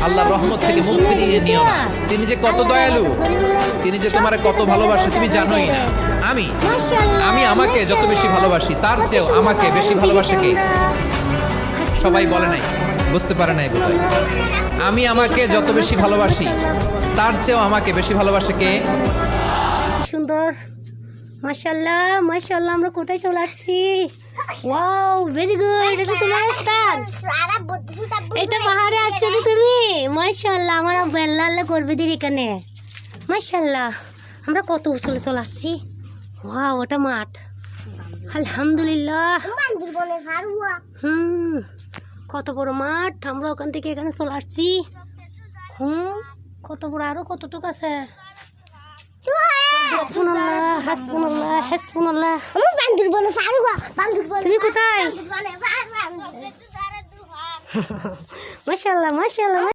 আল্লাহর রহমত থেকে মুখ ফিরিয়ে নিও না। তিনি যে কত দয়ালু, তিনি যে তোমার কত ভালোবাসে তুমি জানোই না। আমি আমাকে যত বেশি ভালোবাসি তার চেয়েও আমাকে বেশি ভালোবাসে কে? সবাই বলে নাই, বুঝতে পারে নাই বোধহয়। আমি আমাকে যত বেশি ভালোবাসি তার চেয়েও আমাকে বেশি ভালোবাসে কে? সুন্দর, মাশাআল্লাহ মাশাআল্লাহ। আমরা কোথায় চলে আসছি? Wow, very good. এটা তো তোমার স্থান, এটা পাহাড়ে আসছো তো তুমি। মাশাআল্লাহ, আমার আল্লাহ আল্লাহ করবে দির এখানে। মাশাআল্লাহ, আমরা কত উঁচুলে চলে আসছি। ওয়াও, ওটা মাঠ। আলহামদুলিল্লাহ। কত বড় মাঠ। আমরা ওখান থেকে এখানে চলে আসছি। কত বড়, আরো কতটুকু আছে। হাসবুনাল্লাহ হাসবুনাল্লাহ হাসবুনাল্লাহ। তুমি কোথায়? মাশাআল্লাহ মাশাআল্লাহ।